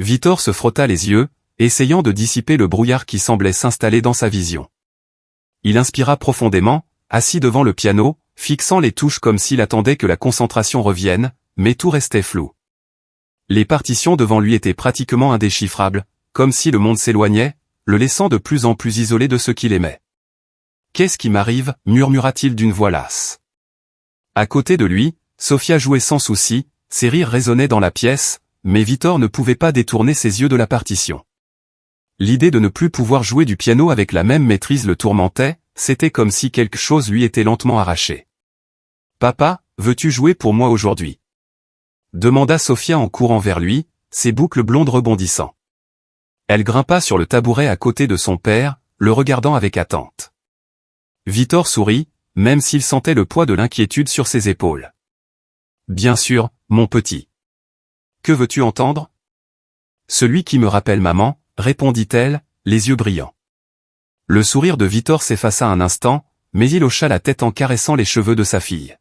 Victor se frotta les yeux, essayant de dissiper le brouillard qui semblait s'installer dans sa vision. Il inspira profondément, assis devant le piano, fixant les touches comme s'il attendait que la concentration revienne, mais tout restait flou. Les partitions devant lui étaient pratiquement indéchiffrables, comme si le monde s'éloignait, le laissant de plus en plus isolé de ce qu'il aimait. « Qu'est-ce qui m'arrive » murmura-t-il d'une voix lasse. À côté de lui, Sofia jouait sans souci, ses rires résonnaient dans la pièce, mais Victor ne pouvait pas détourner ses yeux de la partition. L'idée de ne plus pouvoir jouer du piano avec la même maîtrise le tourmentait, c'était comme si quelque chose lui était lentement arraché. « Papa, veux-tu jouer pour moi aujourd'hui » demanda Sofia en courant vers lui, ses boucles blondes rebondissant. Elle grimpa sur le tabouret à côté de son père, le regardant avec attente. Victor sourit, même s'il sentait le poids de l'inquiétude sur ses épaules. « Bien sûr, mon petit. Que veux-tu entendre ?»« Celui qui me rappelle maman, » répondit-elle, les yeux brillants. Le sourire de Victor s'effaça un instant, mais il hocha la tête en caressant les cheveux de sa fille.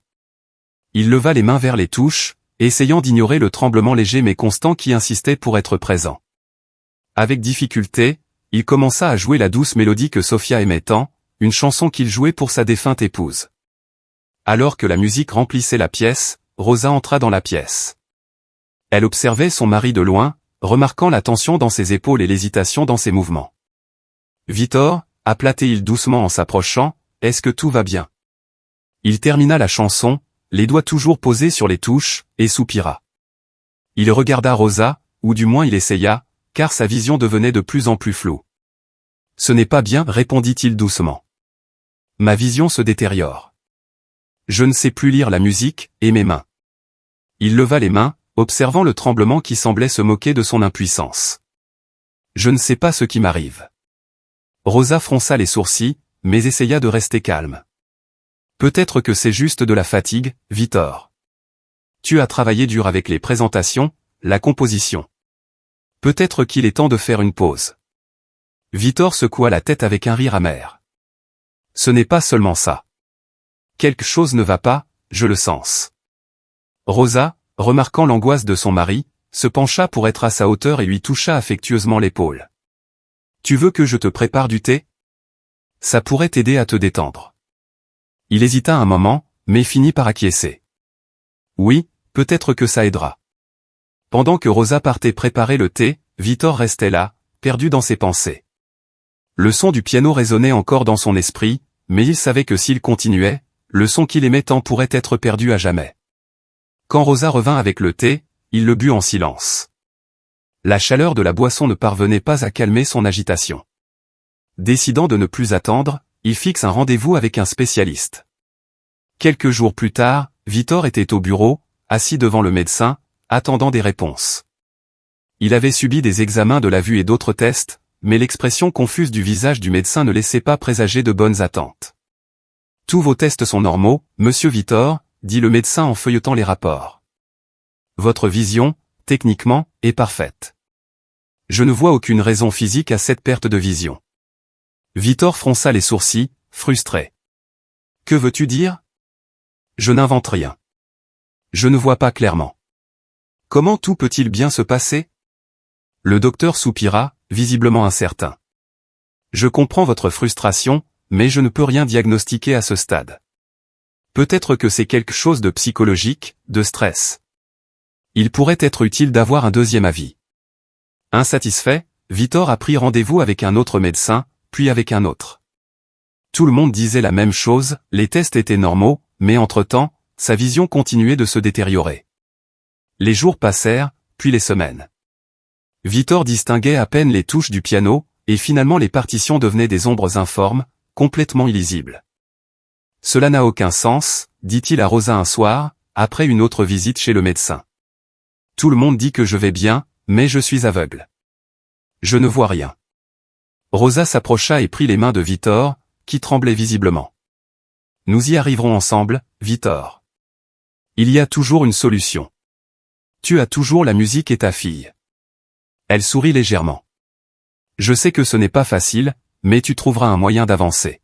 Il leva les mains vers les touches, essayant d'ignorer le tremblement léger mais constant qui insistait pour être présent. Avec difficulté, il commença à jouer la douce mélodie que Sofia aimait tant, une chanson qu'il jouait pour sa défunte épouse. Alors que la musique remplissait la pièce, Rosa entra dans la pièce. Elle observait son mari de loin, remarquant la tension dans ses épaules et l'hésitation dans ses mouvements. « Victor » appela-t-il doucement en s'approchant, « est-ce que tout va bien ?» Il termina la chanson, les doigts toujours posés sur les touches, et soupira. Il regarda Rosa, ou du moins il essaya, car sa vision devenait de plus en plus floue. « Ce n'est pas bien » répondit-il doucement. « Ma vision se détériore. Je ne sais plus lire la musique, et mes mains. » Il leva les mains, observant le tremblement qui semblait se moquer de son impuissance. « Je ne sais pas ce qui m'arrive. » Rosa fronça les sourcils, mais essaya de rester calme. « Peut-être que c'est juste de la fatigue, Victor. Tu as travaillé dur avec les présentations, la composition. Peut-être qu'il est temps de faire une pause. » Victor secoua la tête avec un rire amer. « Ce n'est pas seulement ça. Quelque chose ne va pas, je le sens. » Rosa, remarquant l'angoisse de son mari, se pencha pour être à sa hauteur et lui toucha affectueusement l'épaule. « Tu veux que je te prépare du thé ? Ça pourrait t'aider à te détendre. » Il hésita un moment, mais finit par acquiescer. « Oui, peut-être que ça aidera. » Pendant que Rosa partait préparer le thé, Victor restait là, perdu dans ses pensées. Le son du piano résonnait encore dans son esprit, mais il savait que s'il continuait, le son qu'il aimait tant pourrait être perdu à jamais. Quand Rosa revint avec le thé, il le but en silence. La chaleur de la boisson ne parvenait pas à calmer son agitation. Décidant de ne plus attendre, il fixe un rendez-vous avec un spécialiste. Quelques jours plus tard, Victor était au bureau, assis devant le médecin, attendant des réponses. Il avait subi des examens de la vue et d'autres tests, mais l'expression confuse du visage du médecin ne laissait pas présager de bonnes attentes. « Tous vos tests sont normaux, monsieur Victor », dit le médecin en feuilletant les rapports. « Votre vision, techniquement, est parfaite. Je ne vois aucune raison physique à cette perte de vision. » Victor fronça les sourcils, frustré. « Que veux-tu dire ? Je n'invente rien. Je ne vois pas clairement. Comment tout peut-il bien se passer ? » Le docteur soupira, visiblement incertain. « Je comprends votre frustration, mais je ne peux rien diagnostiquer à ce stade. Peut-être que c'est quelque chose de psychologique, de stress. Il pourrait être utile d'avoir un deuxième avis. » Insatisfait, Victor a pris rendez-vous avec un autre médecin, puis avec un autre. Tout le monde disait la même chose, les tests étaient normaux, mais entre-temps, sa vision continuait de se détériorer. Les jours passèrent, puis les semaines. Victor distinguait à peine les touches du piano, et finalement les partitions devenaient des ombres informes, complètement illisibles. « Cela n'a aucun sens », dit-il à Rosa un soir, après une autre visite chez le médecin. « Tout le monde dit que je vais bien, mais je suis aveugle. Je ne vois rien. » Rosa s'approcha et prit les mains de Victor, qui tremblait visiblement. « Nous y arriverons ensemble, Victor. Il y a toujours une solution. Tu as toujours la musique et ta fille. » Elle sourit légèrement. « Je sais que ce n'est pas facile, mais tu trouveras un moyen d'avancer. »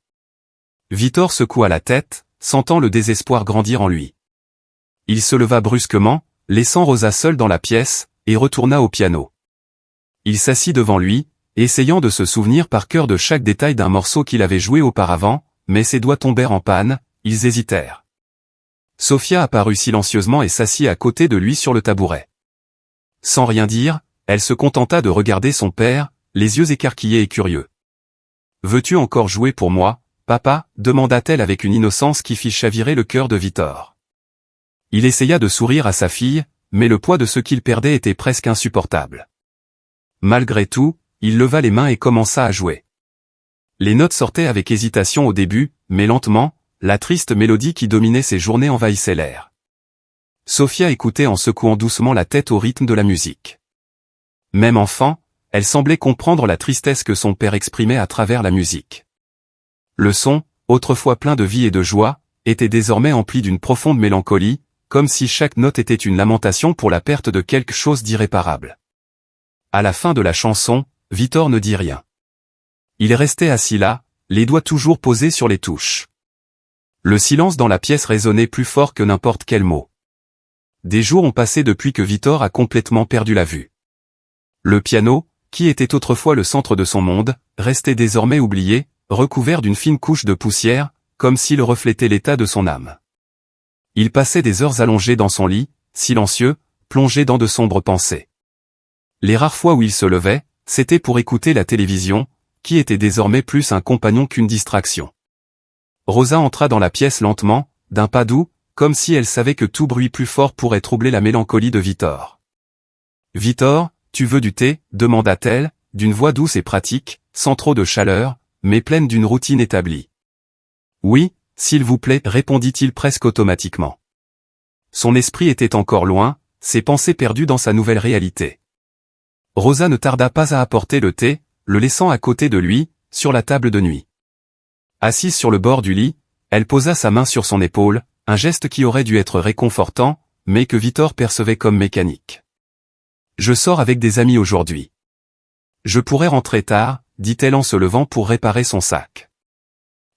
Victor secoua la tête, sentant le désespoir grandir en lui. Il se leva brusquement, laissant Rosa seule dans la pièce, et retourna au piano. Il s'assit devant lui, essayant de se souvenir par cœur de chaque détail d'un morceau qu'il avait joué auparavant, mais ses doigts tombèrent en panne, ils hésitèrent. Sofia apparut silencieusement et s'assit à côté de lui sur le tabouret. Sans rien dire, elle se contenta de regarder son père, les yeux écarquillés et curieux. « Veux-tu encore jouer pour moi, papa ?» demanda-t-elle avec une innocence qui fit chavirer le cœur de Victor. Il essaya de sourire à sa fille, mais le poids de ce qu'il perdait était presque insupportable. Malgré tout, il leva les mains et commença à jouer. Les notes sortaient avec hésitation au début, mais lentement, la triste mélodie qui dominait ses journées envahissait l'air. Sofia écoutait en secouant doucement la tête au rythme de la musique. Même enfant, elle semblait comprendre la tristesse que son père exprimait à travers la musique. Le son, autrefois plein de vie et de joie, était désormais empli d'une profonde mélancolie, comme si chaque note était une lamentation pour la perte de quelque chose d'irréparable. À la fin de la chanson, Victor ne dit rien. Il restait assis là, les doigts toujours posés sur les touches. Le silence dans la pièce résonnait plus fort que n'importe quel mot. Des jours ont passé depuis que Victor a complètement perdu la vue. Le piano, qui était autrefois le centre de son monde, restait désormais oublié, recouvert d'une fine couche de poussière, comme s'il reflétait l'état de son âme. Il passait des heures allongé dans son lit, silencieux, plongé dans de sombres pensées. Les rares fois où il se levait, c'était pour écouter la télévision, qui était désormais plus un compagnon qu'une distraction. Rosa entra dans la pièce lentement, d'un pas doux, comme si elle savait que tout bruit plus fort pourrait troubler la mélancolie de Victor. « Victor, tu veux du thé ?» demanda-t-elle, d'une voix douce et pratique, sans trop de chaleur, mais pleine d'une routine établie. « Oui, s'il vous plaît » répondit-il presque automatiquement. Son esprit était encore loin, ses pensées perdues dans sa nouvelle réalité. Rosa ne tarda pas à apporter le thé, le laissant à côté de lui, sur la table de nuit. Assise sur le bord du lit, elle posa sa main sur son épaule, un geste qui aurait dû être réconfortant, mais que Victor percevait comme mécanique. « Je sors avec des amis aujourd'hui. Je pourrais rentrer tard » dit-elle en se levant pour réparer son sac.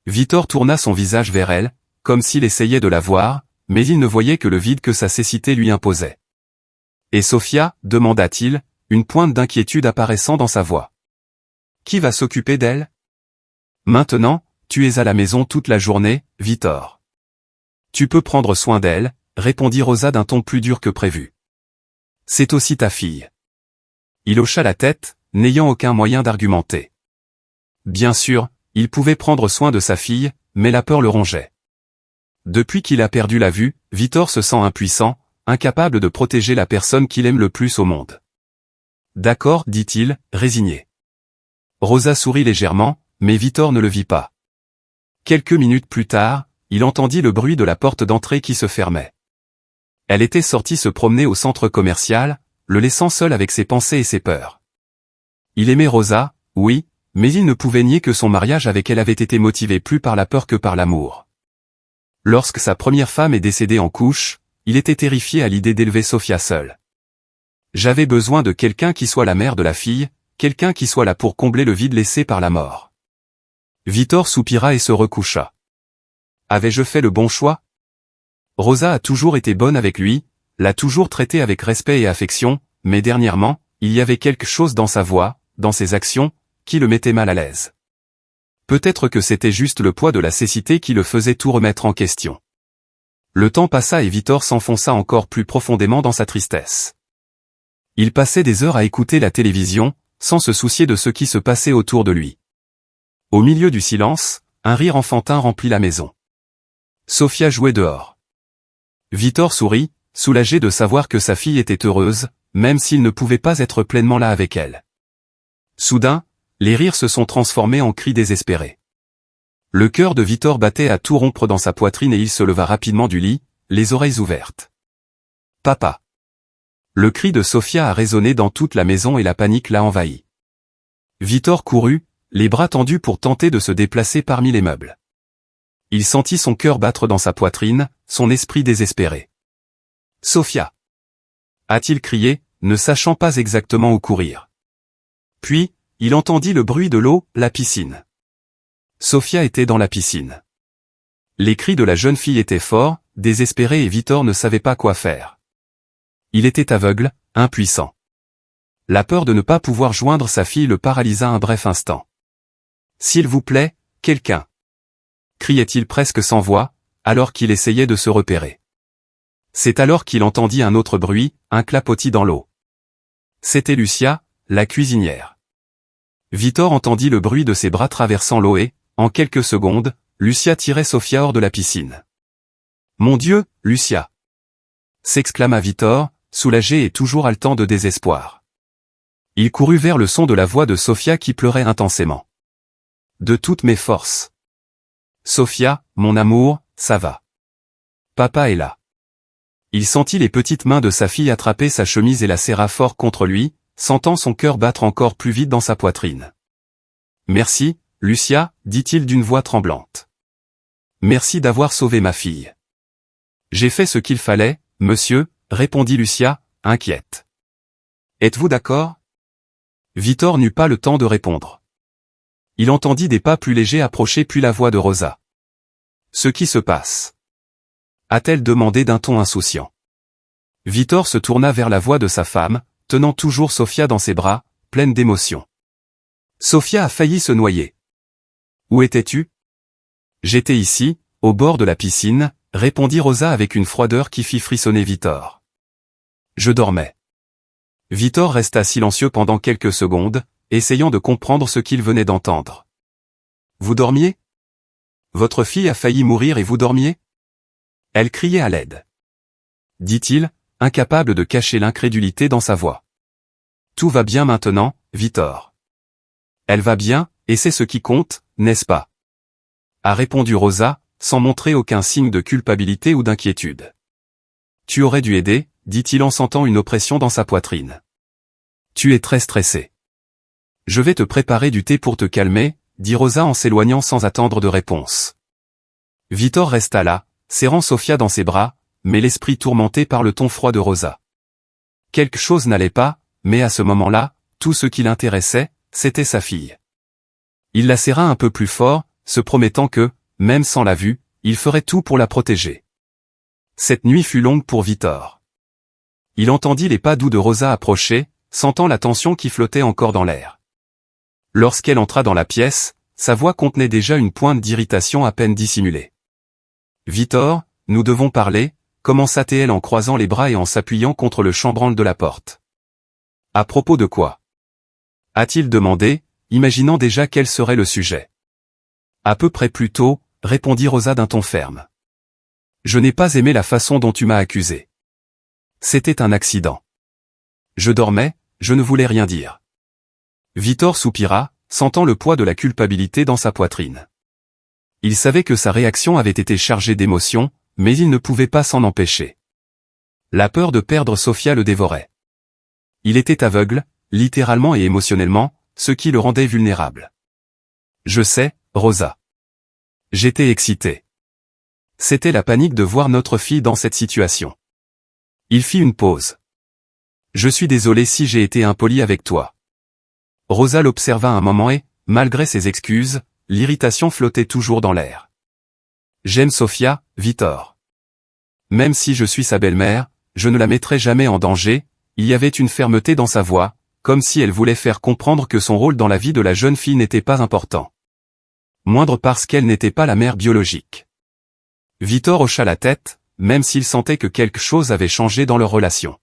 Victor tourna son visage vers elle, comme s'il essayait de la voir, mais il ne voyait que le vide que sa cécité lui imposait. « Et Sofia ?» demanda-t-il, une pointe d'inquiétude apparaissant dans sa voix. « Qui va s'occuper d'elle ?»« Maintenant, tu es à la maison toute la journée, Victor. Tu peux prendre soin d'elle, » répondit Rosa d'un ton plus dur que prévu. « C'est aussi ta fille. » Il hocha la tête, n'ayant aucun moyen d'argumenter. Bien sûr, il pouvait prendre soin de sa fille, mais la peur le rongeait. Depuis qu'il a perdu la vue, Victor se sent impuissant, incapable de protéger la personne qu'il aime le plus au monde. « D'accord, » dit-il, résigné. Rosa sourit légèrement, mais Victor ne le vit pas. Quelques minutes plus tard, il entendit le bruit de la porte d'entrée qui se fermait. Elle était sortie se promener au centre commercial, le laissant seul avec ses pensées et ses peurs. Il aimait Rosa, oui, mais il ne pouvait nier que son mariage avec elle avait été motivé plus par la peur que par l'amour. Lorsque sa première femme est décédée en couche, il était terrifié à l'idée d'élever Sofia seule. « J'avais besoin de quelqu'un qui soit la mère de la fille, quelqu'un qui soit là pour combler le vide laissé par la mort. » Victor soupira et se recoucha. Avais-je fait le bon choix? Rosa a toujours été bonne avec lui, l'a toujours traité avec respect et affection, mais dernièrement, il y avait quelque chose dans sa voix, dans ses actions, qui le mettait mal à l'aise. Peut-être que c'était juste le poids de la cécité qui le faisait tout remettre en question. Le temps passa et Victor s'enfonça encore plus profondément dans sa tristesse. Il passait des heures à écouter la télévision, sans se soucier de ce qui se passait autour de lui. Au milieu du silence, un rire enfantin remplit la maison. Sofia jouait dehors. Victor sourit, soulagé de savoir que sa fille était heureuse, même s'il ne pouvait pas être pleinement là avec elle. Soudain, les rires se sont transformés en cris désespérés. Le cœur de Victor battait à tout rompre dans sa poitrine et il se leva rapidement du lit, les oreilles ouvertes. « Papa !» Le cri de Sofia a résonné dans toute la maison et la panique l'a envahi. Victor courut, les bras tendus pour tenter de se déplacer parmi les meubles. Il sentit son cœur battre dans sa poitrine, son esprit désespéré. « Sofia !» a-t-il crié, ne sachant pas exactement où courir. Puis, il entendit le bruit de l'eau, la piscine. Sofia était dans la piscine. Les cris de la jeune fille étaient forts, désespérés et Victor ne savait pas quoi faire. Il était aveugle, impuissant. La peur de ne pas pouvoir joindre sa fille le paralysa un bref instant. « S'il vous plaît, quelqu'un !» criait-il presque sans voix, alors qu'il essayait de se repérer. C'est alors qu'il entendit un autre bruit, un clapotis dans l'eau. C'était Lucia, la cuisinière. Victor entendit le bruit de ses bras traversant l'eau et, en quelques secondes, Lucia tirait Sofia hors de la piscine. « Mon Dieu, Lucia !» s'exclama Victor, soulagé et toujours haletant de désespoir. Il courut vers le son de la voix de Sofia qui pleurait intensément. « De toutes mes forces. Sofia, mon amour, ça va. Papa est là. » Il sentit les petites mains de sa fille attraper sa chemise et la serra fort contre lui, sentant son cœur battre encore plus vite dans sa poitrine. « Merci, Lucia, dit-il d'une voix tremblante. Merci d'avoir sauvé ma fille. J'ai fait ce qu'il fallait, monsieur, répondit Lucia, inquiète. Êtes-vous d'accord? Victor n'eut pas le temps de répondre. Il entendit des pas plus légers approcher puis la voix de Rosa. Ce qui se passe? A-t-elle demandé d'un ton insouciant. Victor se tourna vers la voix de sa femme, tenant toujours Sofia dans ses bras, pleine d'émotion. Sofia a failli se noyer. Où étais-tu? J'étais ici, au bord de la piscine, répondit Rosa avec une froideur qui fit frissonner Victor. Je dormais. Victor resta silencieux pendant quelques secondes, essayant de comprendre ce qu'il venait d'entendre. Vous dormiez? Votre fille a failli mourir et vous dormiez? Elle criait à l'aide. Dit-il, incapable de cacher l'incrédulité dans sa voix. Tout va bien maintenant, Victor. Elle va bien, et c'est ce qui compte, n'est-ce pas? A répondu Rosa, sans montrer aucun signe de culpabilité ou d'inquiétude. Tu aurais dû aider, dit-il en sentant une oppression dans sa poitrine. Tu es très stressé. Je vais te préparer du thé pour te calmer, dit Rosa en s'éloignant sans attendre de réponse. Victor resta là, serrant Sofia dans ses bras, mais l'esprit tourmenté par le ton froid de Rosa. Quelque chose n'allait pas, mais à ce moment-là, tout ce qui l'intéressait, c'était sa fille. Il la serra un peu plus fort, se promettant que, même sans la vue, il ferait tout pour la protéger. Cette nuit fut longue pour Victor. Il entendit les pas doux de Rosa approcher, sentant la tension qui flottait encore dans l'air. Lorsqu'elle entra dans la pièce, sa voix contenait déjà une pointe d'irritation à peine dissimulée. « Victor, nous devons parler », commença-t-elle en croisant les bras et en s'appuyant contre le chambranle de la porte. « À propos de quoi ?» a-t-il demandé, imaginant déjà quel serait le sujet. « À peu près plus tôt », répondit Rosa d'un ton ferme. « Je n'ai pas aimé la façon dont tu m'as accusé. C'était un accident. Je dormais, je ne voulais rien dire. » Victor soupira, sentant le poids de la culpabilité dans sa poitrine. Il savait que sa réaction avait été chargée d'émotion, mais il ne pouvait pas s'en empêcher. La peur de perdre Sofia le dévorait. Il était aveugle, littéralement et émotionnellement, ce qui le rendait vulnérable. « Je sais, Rosa. J'étais excité. C'était la panique de voir notre fille dans cette situation. » Il fit une pause. « Je suis désolé si j'ai été impoli avec toi. » Rosa l'observa un moment et, malgré ses excuses, l'irritation flottait toujours dans l'air. « J'aime Sofia, Victor. Même si je suis sa belle-mère, je ne la mettrai jamais en danger. » Il y avait une fermeté dans sa voix, comme si elle voulait faire comprendre que son rôle dans la vie de la jeune fille n'était pas important. Moindre parce qu'elle n'était pas la mère biologique. Victor hocha la tête, même s'il sentait que quelque chose avait changé dans leur relation.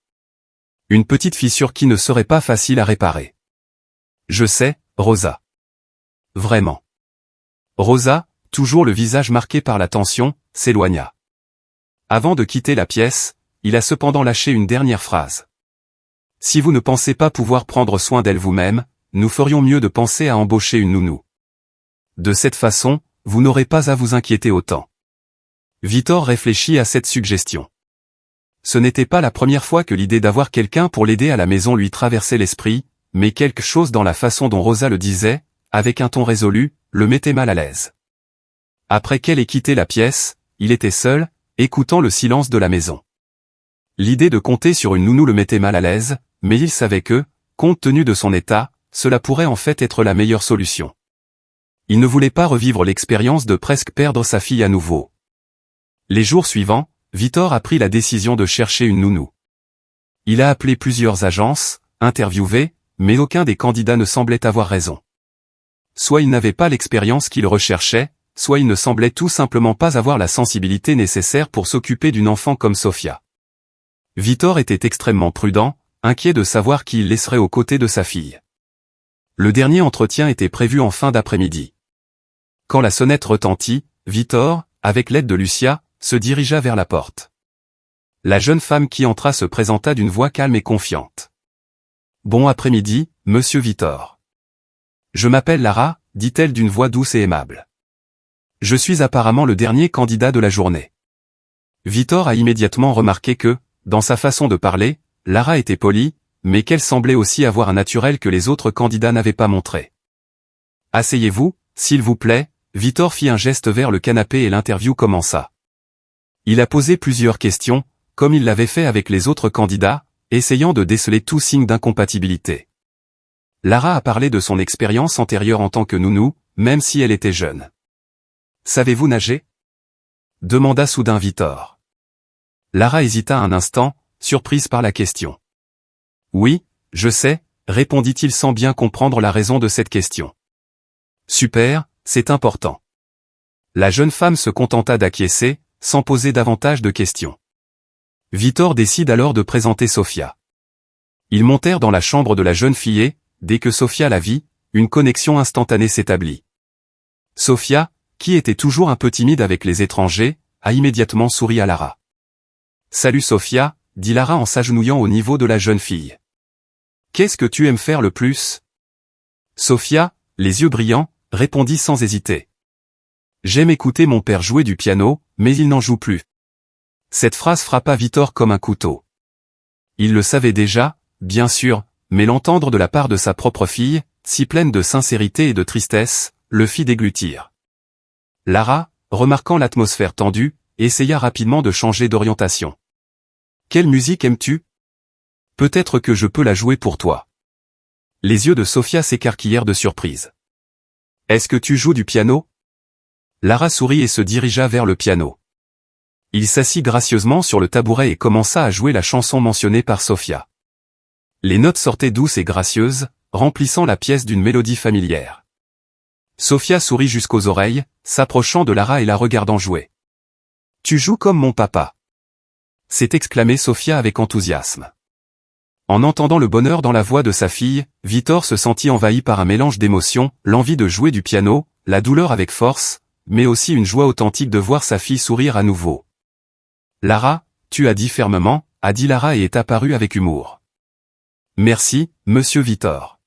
Une petite fissure qui ne serait pas facile à réparer. « Je sais, Rosa. Vraiment. » Rosa, toujours le visage marqué par la tension, s'éloigna. Avant de quitter la pièce, il a cependant lâché une dernière phrase. « Si vous ne pensez pas pouvoir prendre soin d'elle vous-même, nous ferions mieux de penser à embaucher une nounou. De cette façon, vous n'aurez pas à vous inquiéter autant. » Victor réfléchit à cette suggestion. Ce n'était pas la première fois que l'idée d'avoir quelqu'un pour l'aider à la maison lui traversait l'esprit, mais quelque chose dans la façon dont Rosa le disait, avec un ton résolu, le mettait mal à l'aise. Après qu'elle ait quitté la pièce, il était seul, écoutant le silence de la maison. L'idée de compter sur une nounou le mettait mal à l'aise, mais il savait que, compte tenu de son état, cela pourrait en fait être la meilleure solution. Il ne voulait pas revivre l'expérience de presque perdre sa fille à nouveau. Les jours suivants, Victor a pris la décision de chercher une nounou. Il a appelé plusieurs agences, interviewé, mais aucun des candidats ne semblait avoir raison. Soit ils n'avaient pas l'expérience qu'ils recherchaient, soit ils ne semblaient tout simplement pas avoir la sensibilité nécessaire pour s'occuper d'une enfant comme Sofia. Vítor était extrêmement prudent, inquiet de savoir qui il laisserait aux côtés de sa fille. Le dernier entretien était prévu en fin d'après-midi. Quand la sonnette retentit, Vítor, avec l'aide de Lucia, se dirigea vers la porte. La jeune femme qui entra se présenta d'une voix calme et confiante. « Bon après-midi, monsieur Vítor. »« Je m'appelle Lara, » dit-elle d'une voix douce et aimable. « Je suis apparemment le dernier candidat de la journée. » Vítor a immédiatement remarqué que, dans sa façon de parler, Lara était polie, mais qu'elle semblait aussi avoir un naturel que les autres candidats n'avaient pas montré. « Asseyez-vous, s'il vous plaît. » Vítor fit un geste vers le canapé et l'interview commença. Il a posé plusieurs questions, comme il l'avait fait avec les autres candidats, essayant de déceler tout signe d'incompatibilité. Lara a parlé de son expérience antérieure en tant que nounou, même si elle était jeune. « Savez-vous nager ?» demanda soudain Vítor. Lara hésita un instant, surprise par la question. « Oui, je sais », répondit-il sans bien comprendre la raison de cette question. « Super, c'est important. » La jeune femme se contenta d'acquiescer, sans poser davantage de questions. Vítor décide alors de présenter Sofia. Ils montèrent dans la chambre de la jeune fille et, dès que Sofia la vit, une connexion instantanée s'établit. Sofia, qui était toujours un peu timide avec les étrangers, a immédiatement souri à Lara. « Salut Sofia », dit Lara en s'agenouillant au niveau de la jeune fille. « Qu'est-ce que tu aimes faire le plus ?» Sofia, les yeux brillants, répondit sans hésiter. « J'aime écouter mon père jouer du piano, mais il n'en joue plus. » Cette phrase frappa Vítor comme un couteau. Il le savait déjà, bien sûr, mais l'entendre de la part de sa propre fille, si pleine de sincérité et de tristesse, le fit déglutir. Lara, remarquant l'atmosphère tendue, essaya rapidement de changer d'orientation. « Quelle musique aimes-tu ? Peut-être que je peux la jouer pour toi. » Les yeux de Sofia s'écarquillèrent de surprise. « Est-ce que tu joues du piano ?» Lara sourit et se dirigea vers le piano. Il s'assit gracieusement sur le tabouret et commença à jouer la chanson mentionnée par Sofia. Les notes sortaient douces et gracieuses, remplissant la pièce d'une mélodie familière. Sofia sourit jusqu'aux oreilles, s'approchant de Lara et la regardant jouer. « Tu joues comme mon papa !» s'est exclamée Sofia avec enthousiasme. En entendant le bonheur dans la voix de sa fille, Vítor se sentit envahi par un mélange d'émotions, l'envie de jouer du piano, la douleur avec force, mais aussi une joie authentique de voir sa fille sourire à nouveau. « Lara, tu as dit fermement », a dit Lara et est apparue avec humour. « Merci, monsieur Vítor. »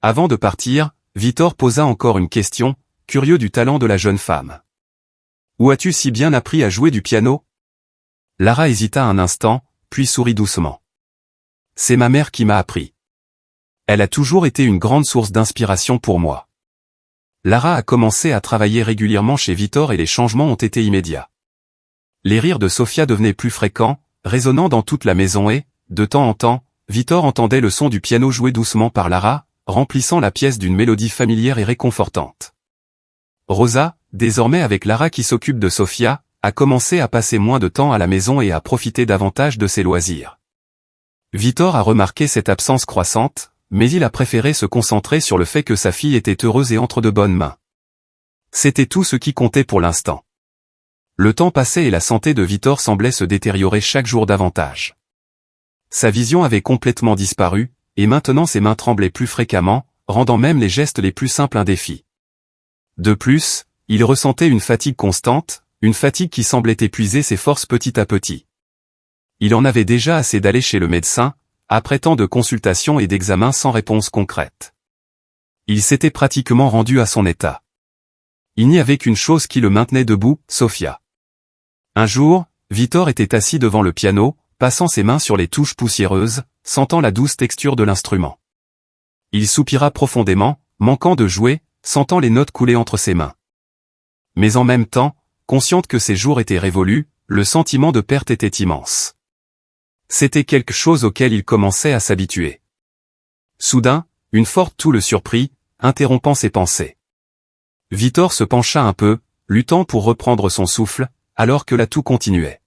Avant de partir, Vítor posa encore une question, curieux du talent de la jeune femme. « Où as-tu si bien appris à jouer du piano ?» Lara hésita un instant, puis sourit doucement. « C'est ma mère qui m'a appris. Elle a toujours été une grande source d'inspiration pour moi. » Lara a commencé à travailler régulièrement chez Vítor et les changements ont été immédiats. Les rires de Sofia devenaient plus fréquents, résonnant dans toute la maison et, de temps en temps, Vítor entendait le son du piano joué doucement par Lara, remplissant la pièce d'une mélodie familière et réconfortante. Rosa, désormais avec Lara qui s'occupe de Sofia, a commencé à passer moins de temps à la maison et à profiter davantage de ses loisirs. Vítor a remarqué cette absence croissante, mais il a préféré se concentrer sur le fait que sa fille était heureuse et entre de bonnes mains. C'était tout ce qui comptait pour l'instant. Le temps passait et la santé de Vítor semblait se détériorer chaque jour davantage. Sa vision avait complètement disparu, et maintenant ses mains tremblaient plus fréquemment, rendant même les gestes les plus simples un défi. De plus, il ressentait une fatigue constante, une fatigue qui semblait épuiser ses forces petit à petit. Il en avait déjà assez d'aller chez le médecin, après tant de consultations et d'examens sans réponse concrète. Il s'était pratiquement rendu à son état. Il n'y avait qu'une chose qui le maintenait debout, Sofia. Un jour, Vítor était assis devant le piano, passant ses mains sur les touches poussiéreuses, sentant la douce texture de l'instrument. Il soupira profondément, manquant de jouer, sentant les notes couler entre ses mains. Mais en même temps, consciente que ses jours étaient révolus, le sentiment de perte était immense. C'était quelque chose auquel il commençait à s'habituer. Soudain, une forte toux le surprit, interrompant ses pensées. Vítor se pencha un peu, luttant pour reprendre son souffle, alors que la toux continuait.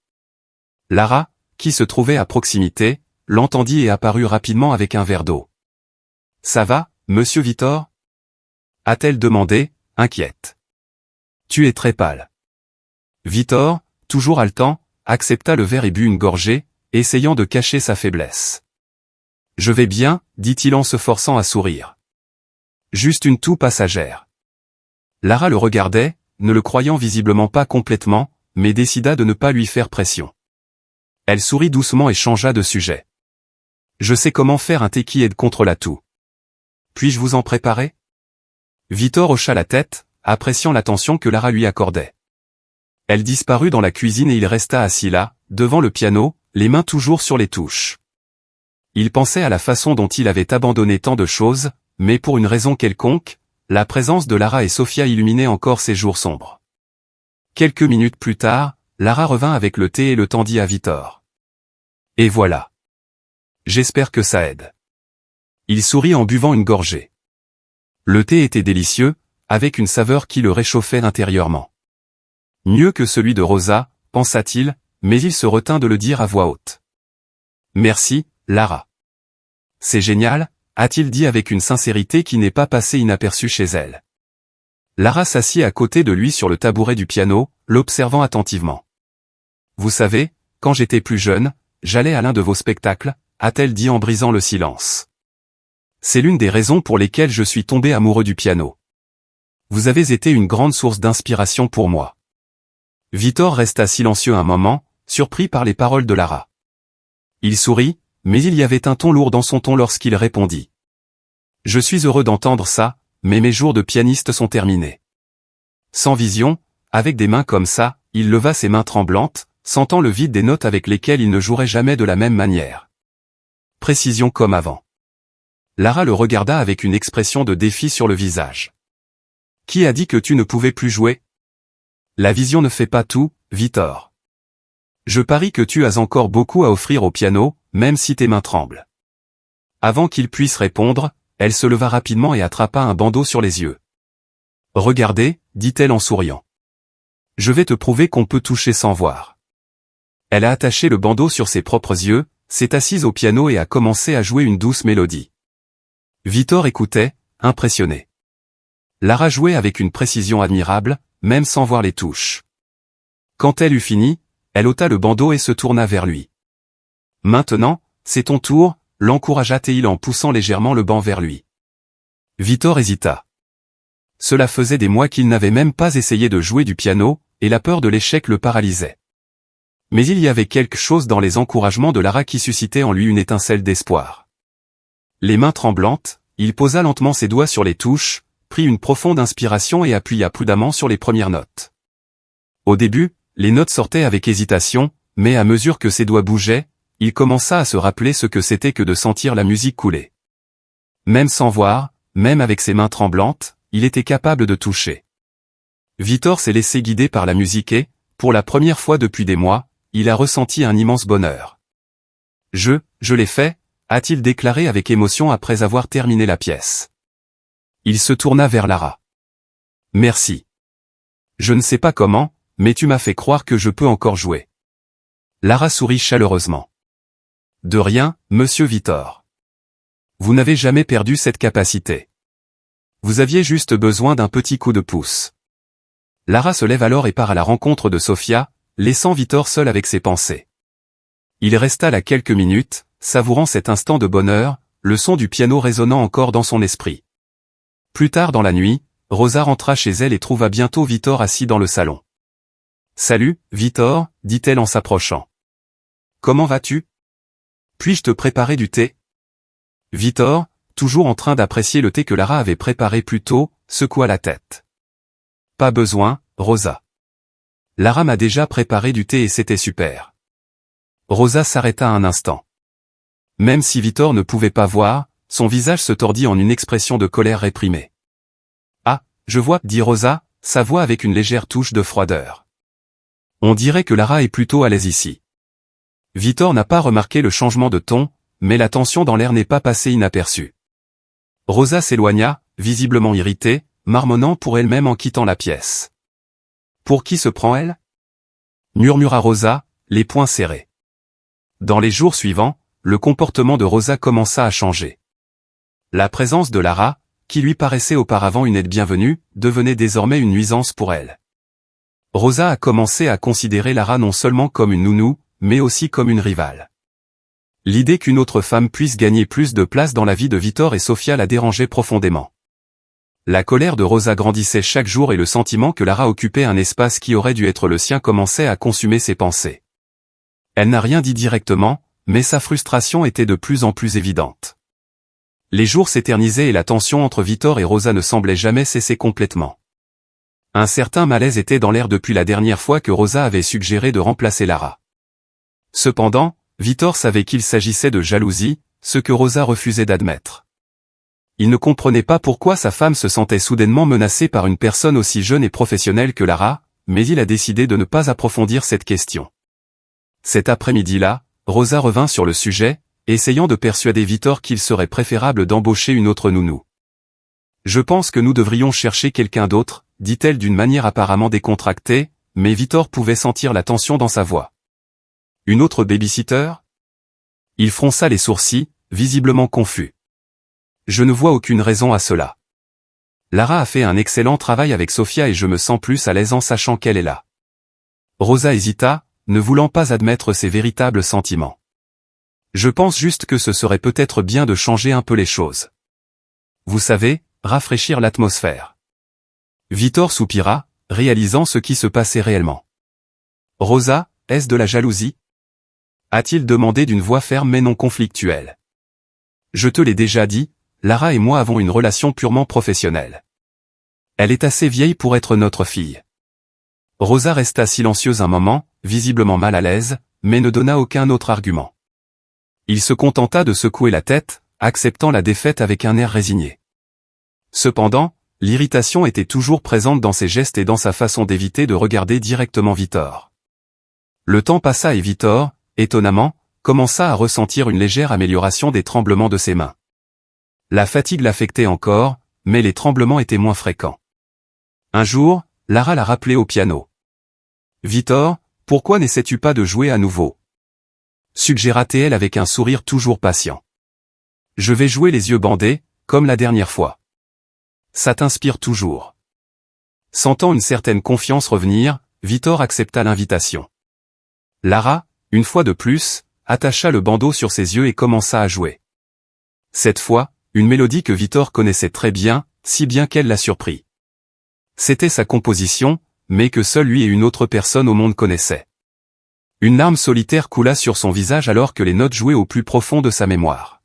Lara, qui se trouvait à proximité, l'entendit et apparut rapidement avec un verre d'eau. Ça va, monsieur Vitor? A-t-elle demandé, inquiète. Tu es très pâle. Vitor, toujours haletant, accepta le verre et but une gorgée, essayant de cacher sa faiblesse. Je vais bien, dit-il en se forçant à sourire. Juste une toux passagère. Lara le regardait, ne le croyant visiblement pas complètement, mais décida de ne pas lui faire pression. Elle sourit doucement et changea de sujet. Je sais comment faire un thé qui aide contre la toux. Puis-je vous en préparer? Vitor hocha la tête, appréciant l'attention que Lara lui accordait. Elle disparut dans la cuisine et il resta assis là, devant le piano, les mains toujours sur les touches. Il pensait à la façon dont il avait abandonné tant de choses, mais pour une raison quelconque, la présence de Lara et Sofia illuminait encore ces jours sombres. Quelques minutes plus tard, Lara revint avec le thé et le tendit à Vitor. Et voilà. J'espère que ça aide. Il sourit en buvant une gorgée. Le thé était délicieux, avec une saveur qui le réchauffait intérieurement. Mieux que celui de Rosa, pensa-t-il, mais il se retint de le dire à voix haute. Merci, Lara. C'est génial, a-t-il dit avec une sincérité qui n'est pas passée inaperçue chez elle. Lara s'assit à côté de lui sur le tabouret du piano, l'observant attentivement. Vous savez, quand j'étais plus jeune, j'allais à l'un de vos spectacles, a-t-elle dit en brisant le silence. C'est l'une des raisons pour lesquelles je suis tombé amoureux du piano. Vous avez été une grande source d'inspiration pour moi. Vitor resta silencieux un moment, surpris par les paroles de Lara. Il sourit, mais il y avait un ton lourd dans son ton lorsqu'il répondit. Je suis heureux d'entendre ça, mais mes jours de pianiste sont terminés. Sans vision, avec des mains comme ça, il leva ses mains tremblantes, sentant le vide des notes avec lesquelles il ne jouerait jamais de la même manière. Précision comme avant. Lara le regarda avec une expression de défi sur le visage. Qui a dit que tu ne pouvais plus jouer? La vision ne fait pas tout, Vitor. Je parie que tu as encore beaucoup à offrir au piano, même si tes mains tremblent. Avant qu'il puisse répondre, elle se leva rapidement et attrapa un bandeau sur les yeux. Regardez, dit-elle en souriant. Je vais te prouver qu'on peut toucher sans voir. Elle a attaché le bandeau sur ses propres yeux, s'est assise au piano et a commencé à jouer une douce mélodie. Vitor écoutait, impressionné. Lara jouait avec une précision admirable, même sans voir les touches. Quand elle eut fini, elle ôta le bandeau et se tourna vers lui. Maintenant, c'est ton tour, l'encouragea-t-il en poussant légèrement le banc vers lui. Vitor hésita. Cela faisait des mois qu'il n'avait même pas essayé de jouer du piano, et la peur de l'échec le paralysait. Mais il y avait quelque chose dans les encouragements de Lara qui suscitait en lui une étincelle d'espoir. Les mains tremblantes, il posa lentement ses doigts sur les touches, prit une profonde inspiration et appuya prudemment sur les premières notes. Au début, les notes sortaient avec hésitation, mais à mesure que ses doigts bougeaient, il commença à se rappeler ce que c'était que de sentir la musique couler. Même sans voir, même avec ses mains tremblantes, il était capable de toucher. Vitor s'est laissé guider par la musique et, pour la première fois depuis des mois, il a ressenti un immense bonheur. Je l'ai fait, a-t-il déclaré avec émotion après avoir terminé la pièce. Il se tourna vers Lara. Merci. Je ne sais pas comment, mais tu m'as fait croire que je peux encore jouer. Lara sourit chaleureusement. De rien, monsieur Vitor. Vous n'avez jamais perdu cette capacité. Vous aviez juste besoin d'un petit coup de pouce. Lara se lève alors et part à la rencontre de Sofia, laissant Vitor seul avec ses pensées. Il resta là quelques minutes, savourant cet instant de bonheur, le son du piano résonnant encore dans son esprit. Plus tard dans la nuit, Rosa rentra chez elle et trouva bientôt Vitor assis dans le salon. « Salut, Vitor, dit-elle en s'approchant. Comment vas-tu? Puis-je te préparer du thé? » Vitor, toujours en train d'apprécier le thé que Lara avait préparé plus tôt, secoua la tête. « Pas besoin, Rosa. Lara m'a déjà préparé du thé et c'était super. » Rosa s'arrêta un instant. Même si Vitor ne pouvait pas voir, son visage se tordit en une expression de colère réprimée. « Ah, je vois, dit Rosa, sa voix avec une légère touche de froideur. On dirait que Lara est plutôt à l'aise ici. » Vitor n'a pas remarqué le changement de ton, mais la tension dans l'air n'est pas passée inaperçue. Rosa s'éloigna, visiblement irritée, marmonnant pour elle-même en quittant la pièce. « Pour qui se prend-elle » murmura Rosa, les poings serrés. Dans les jours suivants, le comportement de Rosa commença à changer. La présence de Lara, qui lui paraissait auparavant une aide bienvenue, devenait désormais une nuisance pour elle. Rosa a commencé à considérer Lara non seulement comme une nounou, mais aussi comme une rivale. L'idée qu'une autre femme puisse gagner plus de place dans la vie de Vítor et Sofia la dérangeait profondément. La colère de Rosa grandissait chaque jour et le sentiment que Lara occupait un espace qui aurait dû être le sien commençait à consumer ses pensées. Elle n'a rien dit directement, mais sa frustration était de plus en plus évidente. Les jours s'éternisaient et la tension entre Vítor et Rosa ne semblait jamais cesser complètement. Un certain malaise était dans l'air depuis la dernière fois que Rosa avait suggéré de remplacer Lara. Cependant, Vítor savait qu'il s'agissait de jalousie, ce que Rosa refusait d'admettre. Il ne comprenait pas pourquoi sa femme se sentait soudainement menacée par une personne aussi jeune et professionnelle que Lara, mais il a décidé de ne pas approfondir cette question. Cet après-midi-là, Rosa revint sur le sujet, essayant de persuader Vítor qu'il serait préférable d'embaucher une autre nounou. « Je pense que nous devrions chercher quelqu'un d'autre », dit-elle d'une manière apparemment décontractée, mais Vítor pouvait sentir la tension dans sa voix. « Une autre baby-sitter » Il fronça les sourcils, visiblement confus. « Je ne vois aucune raison à cela. Lara a fait un excellent travail avec Sofia et je me sens plus à l'aise en sachant qu'elle est là. » Rosa hésita, ne voulant pas admettre ses véritables sentiments. « Je pense juste que ce serait peut-être bien de changer un peu les choses. Vous savez, rafraîchir l'atmosphère. » Vítor soupira, réalisant ce qui se passait réellement. « Rosa, est-ce de la jalousie ?» a-t-il demandé d'une voix ferme mais non conflictuelle. « Je te l'ai déjà dit, Lara et moi avons une relation purement professionnelle. Elle est assez vieille pour être notre fille. » Rosa resta silencieuse un moment, visiblement mal à l'aise, mais ne donna aucun autre argument. Il se contenta de secouer la tête, acceptant la défaite avec un air résigné. Cependant, l'irritation était toujours présente dans ses gestes et dans sa façon d'éviter de regarder directement Vítor. Le temps passa et Vítor, étonnamment, commença à ressentir une légère amélioration des tremblements de ses mains. La fatigue l'affectait encore, mais les tremblements étaient moins fréquents. Un jour, Lara l'a rappelé au piano. « Vítor, pourquoi n'essaies-tu pas de jouer à nouveau ?» suggéra-t-elle avec un sourire toujours patient. « Je vais jouer les yeux bandés, comme la dernière fois. Ça t'inspire toujours. » Sentant une certaine confiance revenir, Vítor accepta l'invitation. Lara, une fois de plus, attacha le bandeau sur ses yeux et commença à jouer. Cette fois, une mélodie que Vítor connaissait très bien, si bien qu'elle l'a surpris. C'était sa composition, mais que seul lui et une autre personne au monde connaissaient. Une larme solitaire coula sur son visage alors que les notes jouaient au plus profond de sa mémoire.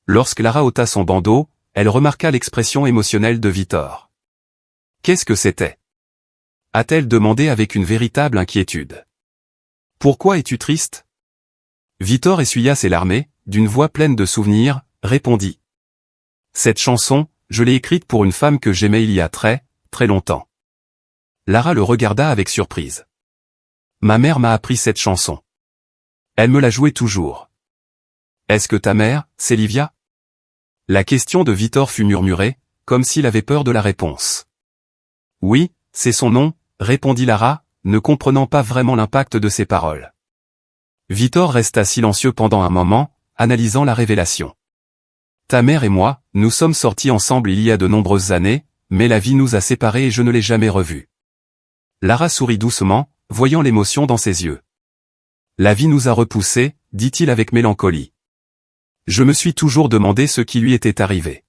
Lorsque Lara ôta son bandeau, elle remarqua l'expression émotionnelle de Vítor. « Qu'est-ce que c'était » a-t-elle demandé avec une véritable inquiétude. « Pourquoi es-tu triste » Vítor essuya ses larmes, d'une voix pleine de souvenirs, répondit. « Cette chanson, je l'ai écrite pour une femme que j'aimais il y a très longtemps. » Lara le regarda avec surprise. « Ma mère m'a appris cette chanson. Elle me la jouait toujours. »« Est-ce que ta mère, c'est Livia ?» La question de Vítor fut murmurée, comme s'il avait peur de la réponse. « Oui, c'est son nom, » répondit Lara, ne comprenant pas vraiment l'impact de ses paroles. Vítor resta silencieux pendant un moment, analysant la révélation. « Ta mère et moi, nous sommes sortis ensemble il y a de nombreuses années, mais la vie nous a séparés et je ne l'ai jamais revue. » Lara sourit doucement, voyant l'émotion dans ses yeux. « La vie nous a repoussés, » dit-il avec mélancolie. « Je me suis toujours demandé ce qui lui était arrivé. »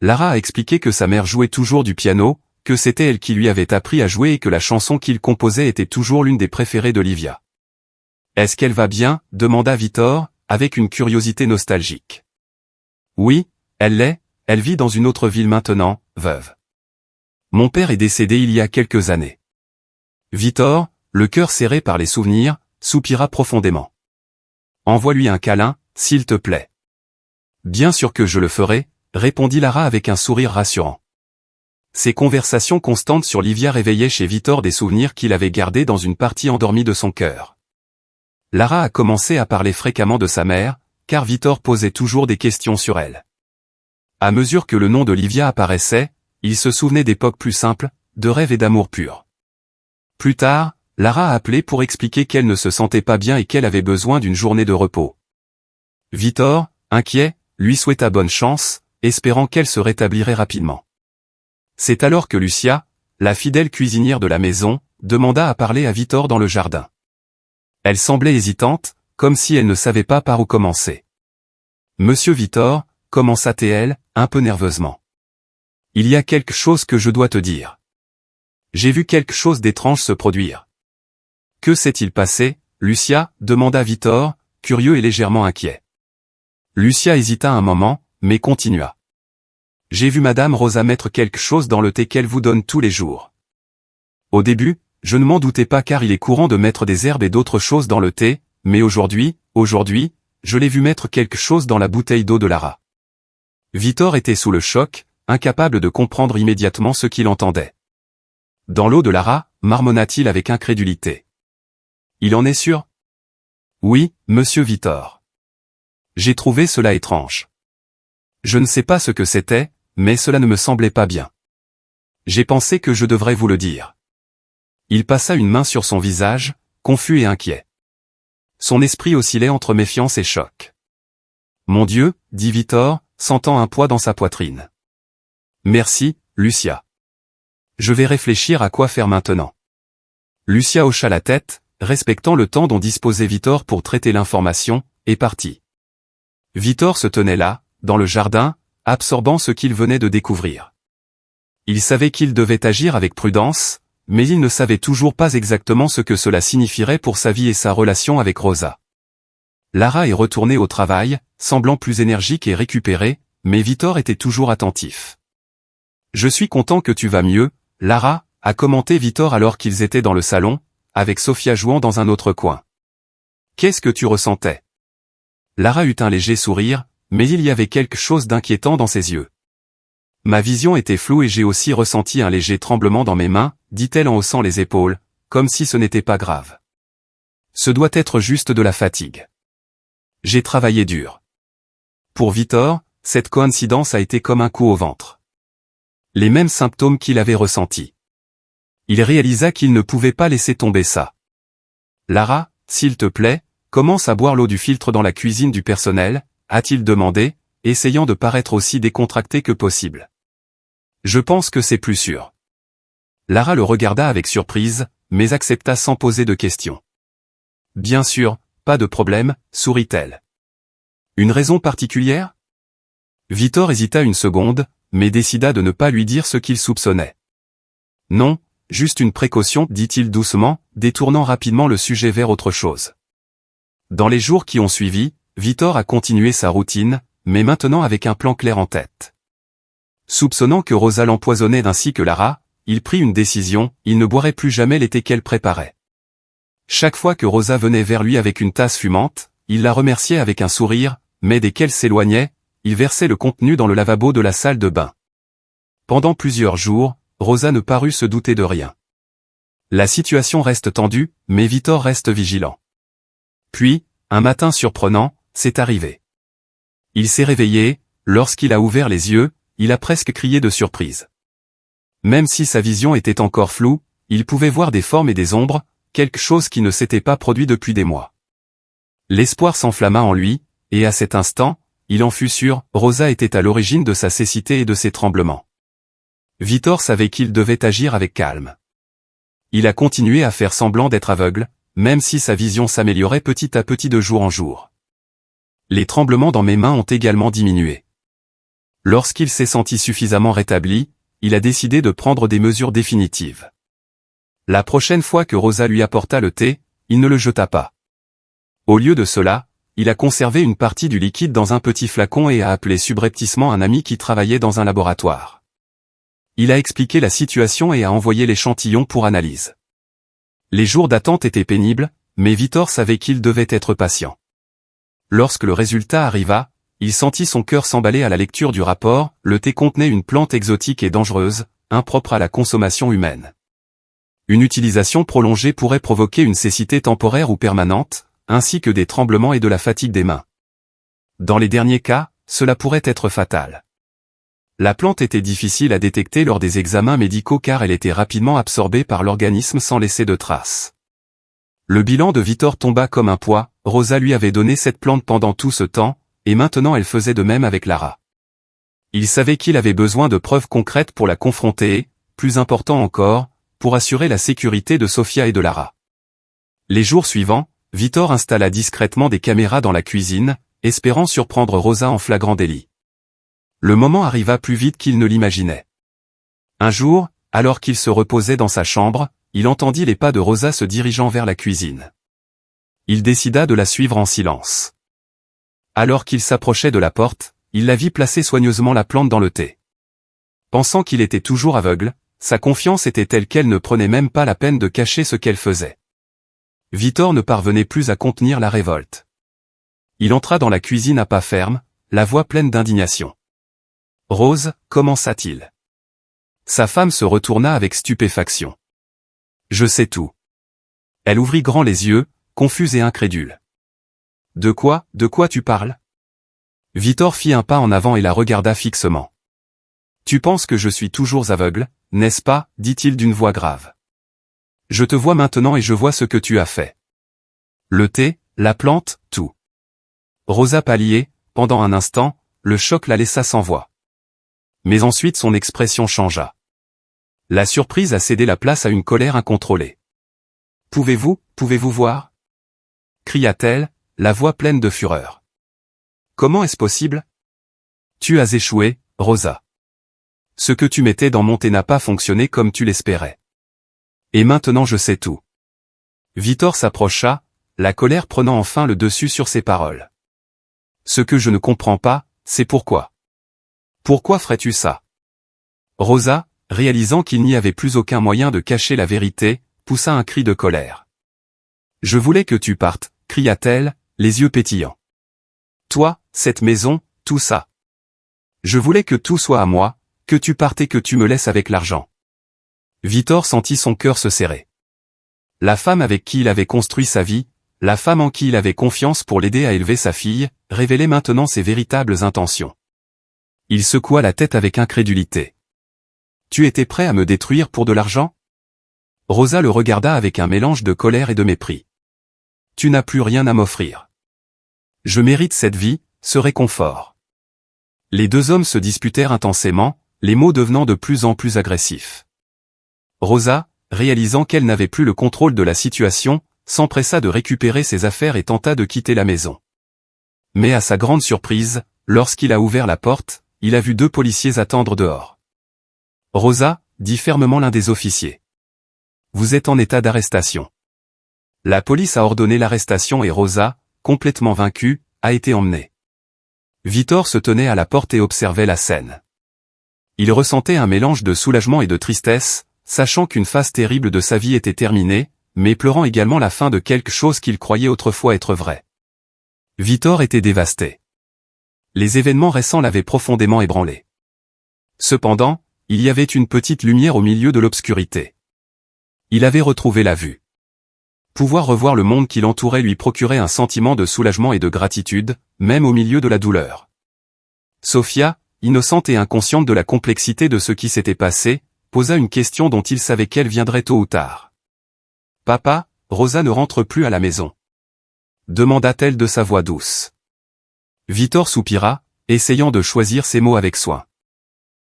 Lara a expliqué que sa mère jouait toujours du piano, que c'était elle qui lui avait appris à jouer et que la chanson qu'il composait était toujours l'une des préférées d'Olivia. « Est-ce qu'elle va bien » demanda Vítor, avec une curiosité nostalgique. « Oui, elle l'est, elle vit dans une autre ville maintenant, veuve. Mon père est décédé il y a quelques années. » Vítor, le cœur serré par les souvenirs, soupira profondément. « Envoie-lui un câlin, s'il te plaît. »« Bien sûr que je le ferai », répondit Lara avec un sourire rassurant. Ces conversations constantes sur Livia réveillaient chez Vítor des souvenirs qu'il avait gardés dans une partie endormie de son cœur. Lara a commencé à parler fréquemment de sa mère, car Vítor posait toujours des questions sur elle. À mesure que le nom de Livia apparaissait, il se souvenait d'époques plus simples, de rêves et d'amour pur. Plus tard, Lara a appelé pour expliquer qu'elle ne se sentait pas bien et qu'elle avait besoin d'une journée de repos. Vítor, inquiet, lui souhaita bonne chance, espérant qu'elle se rétablirait rapidement. C'est alors que Lucia, la fidèle cuisinière de la maison, demanda à parler à Victor dans le jardin. Elle semblait hésitante, comme si elle ne savait pas par où commencer. « Monsieur Victor », commença-t-elle, un peu nerveusement. « Il y a quelque chose que je dois te dire. J'ai vu quelque chose d'étrange se produire. » « Que s'est-il passé, Lucia ?» demanda Victor, curieux et légèrement inquiet. Lucia hésita un moment, mais continua. « J'ai vu Madame Rosa mettre quelque chose dans le thé qu'elle vous donne tous les jours. Au début, je ne m'en doutais pas car il est courant de mettre des herbes et d'autres choses dans le thé, mais aujourd'hui, je l'ai vu mettre quelque chose dans la bouteille d'eau de Lara. » Victor était sous le choc, incapable de comprendre immédiatement ce qu'il entendait. « Dans l'eau de Lara ?» marmonna-t-il avec incrédulité. « Il en est sûr ? » ?»« Oui, monsieur Victor. J'ai trouvé cela étrange. Je ne sais pas ce que c'était, mais cela ne me semblait pas bien. J'ai pensé que je devrais vous le dire. » Il passa une main sur son visage, confus et inquiet. Son esprit oscillait entre méfiance et choc. « Mon Dieu, » dit Victor, sentant un poids dans sa poitrine. « Merci, Lucia. Je vais réfléchir à quoi faire maintenant. » Lucia hocha la tête, respectant le temps dont disposait Victor pour traiter l'information, et partit. Victor se tenait là, dans le jardin, absorbant ce qu'il venait de découvrir. Il savait qu'il devait agir avec prudence, mais il ne savait toujours pas exactement ce que cela signifierait pour sa vie et sa relation avec Rosa. Lara est retournée au travail, semblant plus énergique et récupérée, mais Victor était toujours attentif. « Je suis content que tu vas mieux, Lara », a commenté Victor alors qu'ils étaient dans le salon, avec Sofia jouant dans un autre coin. « Qu'est-ce que tu ressentais ?» Lara eut un léger sourire, mais il y avait quelque chose d'inquiétant dans ses yeux. « Ma vision était floue et j'ai aussi ressenti un léger tremblement dans mes mains, » dit-elle en haussant les épaules, comme si ce n'était pas grave. « Ce doit être juste de la fatigue. J'ai travaillé dur. » Pour Victor, cette coïncidence a été comme un coup au ventre. Les mêmes symptômes qu'il avait ressentis. Il réalisa qu'il ne pouvait pas laisser tomber ça. « Lara, s'il te plaît, commence à boire l'eau du filtre dans la cuisine du personnel, » a-t-il demandé, essayant de paraître aussi décontracté que possible. « Je pense que c'est plus sûr. » Lara le regarda avec surprise, mais accepta sans poser de questions. « Bien sûr, pas de problème, » sourit-elle. « Une raison particulière ?» Victor hésita une seconde, mais décida de ne pas lui dire ce qu'il soupçonnait. « Non, juste une précaution, » dit-il doucement, détournant rapidement le sujet vers autre chose. Dans les jours qui ont suivi, Victor a continué sa routine, mais maintenant avec un plan clair en tête. Soupçonnant que Rosa l'empoisonnait ainsi que Lara, il prit une décision, il ne boirait plus jamais le thé qu'elle préparait. Chaque fois que Rosa venait vers lui avec une tasse fumante, il la remerciait avec un sourire, mais dès qu'elle s'éloignait, il versait le contenu dans le lavabo de la salle de bain. Pendant plusieurs jours, Rosa ne parut se douter de rien. La situation reste tendue, mais Victor reste vigilant. Puis, un matin surprenant, c'est arrivé. Il s'est réveillé, lorsqu'il a ouvert les yeux, il a presque crié de surprise. Même si sa vision était encore floue, il pouvait voir des formes et des ombres, quelque chose qui ne s'était pas produit depuis des mois. L'espoir s'enflamma en lui, et à cet instant, il en fut sûr, Rosa était à l'origine de sa cécité et de ses tremblements. Victor savait qu'il devait agir avec calme. Il a continué à faire semblant d'être aveugle, même si sa vision s'améliorait petit à petit de jour en jour. Les tremblements dans mes mains ont également diminué. Lorsqu'il s'est senti suffisamment rétabli, il a décidé de prendre des mesures définitives. La prochaine fois que Rosa lui apporta le thé, il ne le jeta pas. Au lieu de cela, il a conservé une partie du liquide dans un petit flacon et a appelé subrepticement un ami qui travaillait dans un laboratoire. Il a expliqué la situation et a envoyé l'échantillon pour analyse. Les jours d'attente étaient pénibles, mais Victor savait qu'il devait être patient. Lorsque le résultat arriva, il sentit son cœur s'emballer à la lecture du rapport, le thé contenait une plante exotique et dangereuse, impropre à la consommation humaine. Une utilisation prolongée pourrait provoquer une cécité temporaire ou permanente, ainsi que des tremblements et de la fatigue des mains. Dans les derniers cas, cela pourrait être fatal. La plante était difficile à détecter lors des examens médicaux car elle était rapidement absorbée par l'organisme sans laisser de traces. Le bilan de Victor tomba comme un poids, Rosa lui avait donné cette plante pendant tout ce temps, et maintenant elle faisait de même avec Lara. Il savait qu'il avait besoin de preuves concrètes pour la confronter et, plus important encore, pour assurer la sécurité de Sofia et de Lara. Les jours suivants, Vítor installa discrètement des caméras dans la cuisine, espérant surprendre Rosa en flagrant délit. Le moment arriva plus vite qu'il ne l'imaginait. Un jour, alors qu'il se reposait dans sa chambre, il entendit les pas de Rosa se dirigeant vers la cuisine. Il décida de la suivre en silence. Alors qu'il s'approchait de la porte, il la vit placer soigneusement la plante dans le thé. Pensant qu'il était toujours aveugle, sa confiance était telle qu'elle ne prenait même pas la peine de cacher ce qu'elle faisait. Vítor ne parvenait plus à contenir la révolte. Il entra dans la cuisine à pas ferme, la voix pleine d'indignation. « Rose, commença-t-il. » Sa femme se retourna avec stupéfaction. « Je sais tout. » Elle ouvrit grand les yeux, confuse et incrédule. « De quoi tu parles ?» Vítor fit un pas en avant et la regarda fixement. « Tu penses que je suis toujours aveugle, n'est-ce pas ?» dit-il d'une voix grave. « Je te vois maintenant et je vois ce que tu as fait. Le thé, la plante, tout. » Rosa pâlit, pendant un instant, le choc la laissa sans voix. Mais ensuite son expression changea. La surprise a cédé la place à une colère incontrôlée. « Pouvez-vous voir ?» cria-t-elle, la voix pleine de fureur. « Comment est-ce possible ? Tu as échoué, Rosa. Ce que tu mettais dans mon thé n'a pas fonctionné comme tu l'espérais. Et maintenant je sais tout. » Vítor s'approcha, la colère prenant enfin le dessus sur ses paroles. « Ce que je ne comprends pas, c'est pourquoi. Pourquoi ferais-tu ça ?» Rosa, réalisant qu'il n'y avait plus aucun moyen de cacher la vérité, poussa un cri de colère. « Je voulais que tu partes, » cria-t-elle, les yeux pétillants. « Toi, cette maison, tout ça. Je voulais que tout soit à moi, que tu partes et que tu me laisses avec l'argent. » Vítor sentit son cœur se serrer. La femme avec qui il avait construit sa vie, la femme en qui il avait confiance pour l'aider à élever sa fille, révélait maintenant ses véritables intentions. Il secoua la tête avec incrédulité. « Tu étais prêt à me détruire pour de l'argent ?» Rosa le regarda avec un mélange de colère et de mépris. « Tu n'as plus rien à m'offrir. Je mérite cette vie, ce réconfort. » Les deux hommes se disputèrent intensément, les mots devenant de plus en plus agressifs. Rosa, réalisant qu'elle n'avait plus le contrôle de la situation, s'empressa de récupérer ses affaires et tenta de quitter la maison. Mais à sa grande surprise, lorsqu'il a ouvert la porte, il a vu deux policiers attendre dehors. « Rosa, » dit fermement l'un des officiers. « Vous êtes en état d'arrestation. » La police a ordonné l'arrestation et Rosa, complètement vaincue, a été emmenée. Vítor se tenait à la porte et observait la scène. Il ressentait un mélange de soulagement et de tristesse, sachant qu'une phase terrible de sa vie était terminée, mais pleurant également la fin de quelque chose qu'il croyait autrefois être vrai. Vítor était dévasté. Les événements récents l'avaient profondément ébranlé. Cependant, il y avait une petite lumière au milieu de l'obscurité. Il avait retrouvé la vue. Pouvoir revoir le monde qui l'entourait lui procurait un sentiment de soulagement et de gratitude, même au milieu de la douleur. Sofia, innocente et inconsciente de la complexité de ce qui s'était passé, posa une question dont il savait qu'elle viendrait tôt ou tard. « Papa, Rosa ne rentre plus à la maison. » demanda-t-elle de sa voix douce. Vítor soupira, essayant de choisir ses mots avec soin.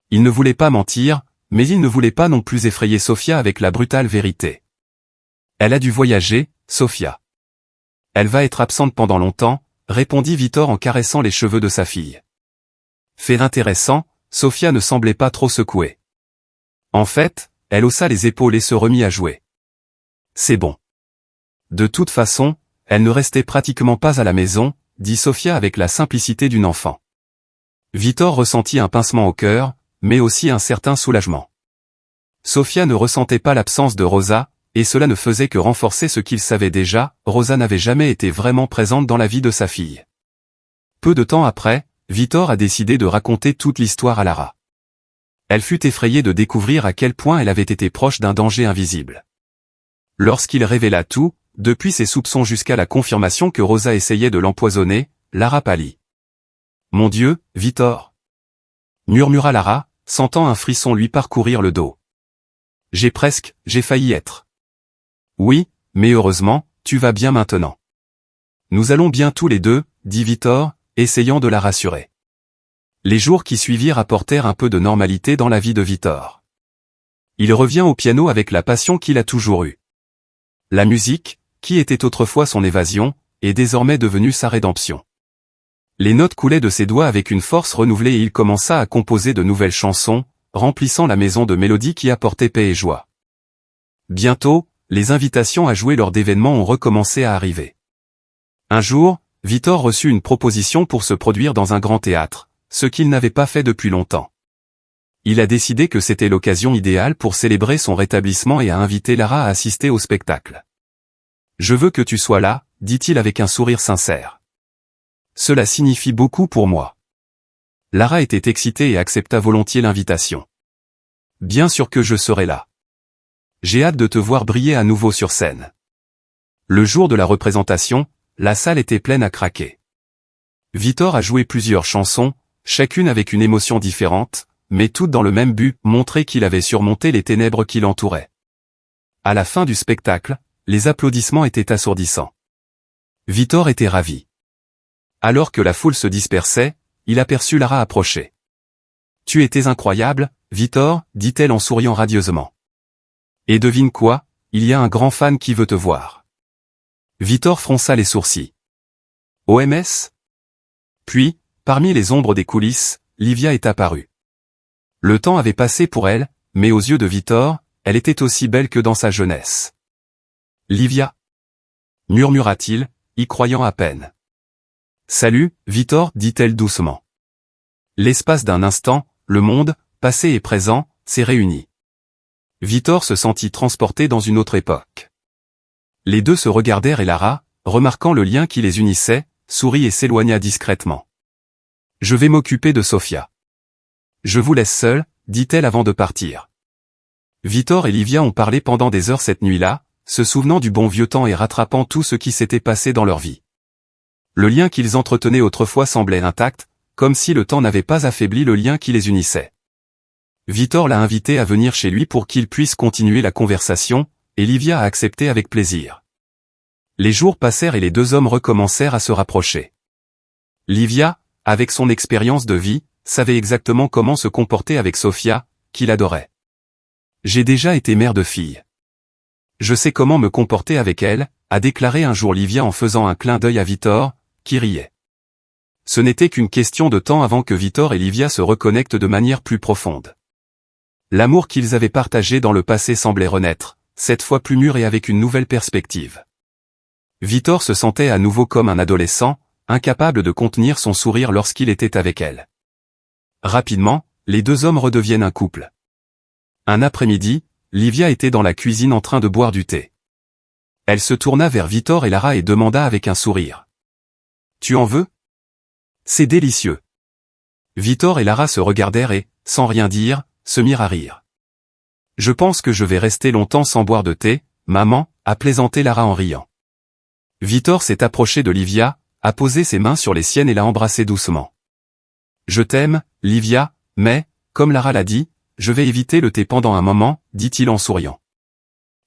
Il ne voulait pas mentir, mais il ne voulait pas non plus effrayer Sofia avec la brutale vérité. « Elle a dû voyager, Sofia. Elle va être absente pendant longtemps, » répondit Vítor en caressant les cheveux de sa fille. Fait intéressant, Sofia ne semblait pas trop secouée. En fait, elle haussa les épaules et se remit à jouer. « C'est bon. De toute façon, elle ne restait pratiquement pas à la maison, » dit Sofia avec la simplicité d'une enfant. Vítor ressentit un pincement au cœur, mais aussi un certain soulagement. Sofia ne ressentait pas l'absence de Rosa, et cela ne faisait que renforcer ce qu'il savait déjà, Rosa n'avait jamais été vraiment présente dans la vie de sa fille. Peu de temps après, Vítor a décidé de raconter toute l'histoire à Lara. Elle fut effrayée de découvrir à quel point elle avait été proche d'un danger invisible. Lorsqu'il révéla tout, depuis ses soupçons jusqu'à la confirmation que Rosa essayait de l'empoisonner, Lara pâlit. « Mon Dieu, Vítor !» murmura Lara, sentant un frisson lui parcourir le dos. « J'ai failli être. » « Oui, mais heureusement, tu vas bien maintenant. »« Nous allons bien tous les deux, » dit Vítor, essayant de la rassurer. Les jours qui suivirent apportèrent un peu de normalité dans la vie de Vítor. Il revient au piano avec la passion qu'il a toujours eue. La musique, qui était autrefois son évasion, est désormais devenue sa rédemption. Les notes coulaient de ses doigts avec une force renouvelée et il commença à composer de nouvelles chansons, remplissant la maison de mélodies qui apportaient paix et joie. Bientôt, les invitations à jouer lors d'événements ont recommencé à arriver. Un jour, Vítor reçut une proposition pour se produire dans un grand théâtre, ce qu'il n'avait pas fait depuis longtemps. Il a décidé que c'était l'occasion idéale pour célébrer son rétablissement et a invité Lara à assister au spectacle. « Je veux que tu sois là », dit-il avec un sourire sincère. « Cela signifie beaucoup pour moi. » Lara était excitée et accepta volontiers l'invitation. « Bien sûr que je serai là. J'ai hâte de te voir briller à nouveau sur scène. » Le jour de la représentation, la salle était pleine à craquer. Vítor a joué plusieurs chansons, chacune avec une émotion différente, mais toutes dans le même but, montrer qu'il avait surmonté les ténèbres qui l'entouraient. À la fin du spectacle, les applaudissements étaient assourdissants. Vítor était ravi. Alors que la foule se dispersait, il aperçut Lara approcher. « Tu étais incroyable, Vítor, dit-elle en souriant radieusement. Et devine quoi, il y a un grand fan qui veut te voir. » Vítor fronça les sourcils. « OMS ?» Puis, parmi les ombres des coulisses, Livia est apparue. Le temps avait passé pour elle, mais aux yeux de Vítor, elle était aussi belle que dans sa jeunesse. « Livia » murmura-t-il, y croyant à peine. « Salut, Vítor, dit-elle doucement. » L'espace d'un instant, le monde, passé et présent, s'est réuni. Vítor se sentit transporté dans une autre époque. Les deux se regardèrent et Lara, remarquant le lien qui les unissait, sourit et s'éloigna discrètement. « Je vais m'occuper de Sofia. Je vous laisse seul, dit-elle avant de partir. Vítor et Livia ont parlé pendant des heures cette nuit-là, se souvenant du bon vieux temps et rattrapant tout ce qui s'était passé dans leur vie. Le lien qu'ils entretenaient autrefois semblait intact, comme si le temps n'avait pas affaibli le lien qui les unissait. Vítor l'a invité à venir chez lui pour qu'il puisse continuer la conversation, et Livia a accepté avec plaisir. Les jours passèrent et les deux hommes recommencèrent à se rapprocher. Livia, avec son expérience de vie, savait exactement comment se comporter avec Sofia, qu'il adorait. « J'ai déjà été mère de fille. Je sais comment me comporter avec elle », a déclaré un jour Livia en faisant un clin d'œil à Vítor, qui riait. Ce n'était qu'une question de temps avant que Vítor et Livia se reconnectent de manière plus profonde. L'amour qu'ils avaient partagé dans le passé semblait renaître, cette fois plus mûr et avec une nouvelle perspective. Vítor se sentait à nouveau comme un adolescent, incapable de contenir son sourire lorsqu'il était avec elle. Rapidement, les deux hommes redeviennent un couple. Un après-midi, Livia était dans la cuisine en train de boire du thé. Elle se tourna vers Vítor et Lara et demanda avec un sourire. « Tu en veux ? C'est délicieux. » Vítor et Lara se regardèrent et, sans rien dire, se mirent à rire. « Je pense que je vais rester longtemps sans boire de thé, maman, » a plaisanté Lara en riant. Vítor s'est approché de Livia, a posé ses mains sur les siennes et l'a embrassée doucement. « Je t'aime, Livia, mais, comme Lara l'a dit, je vais éviter le thé pendant un moment, dit-il en souriant.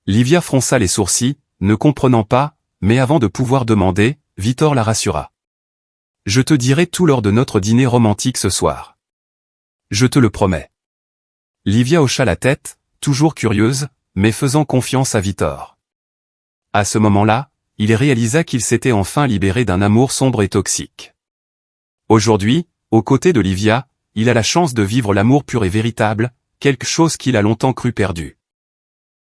Livia fronça les sourcils, ne comprenant pas, mais avant de pouvoir demander, Vítor la rassura. « Je te dirai tout lors de notre dîner romantique ce soir. Je te le promets. » Livia hocha la tête, toujours curieuse, mais faisant confiance à Vítor. À ce moment-là, il réalisa qu'il s'était enfin libéré d'un amour sombre et toxique. Aujourd'hui, aux côtés de Livia, il a la chance de vivre l'amour pur et véritable, quelque chose qu'il a longtemps cru perdu.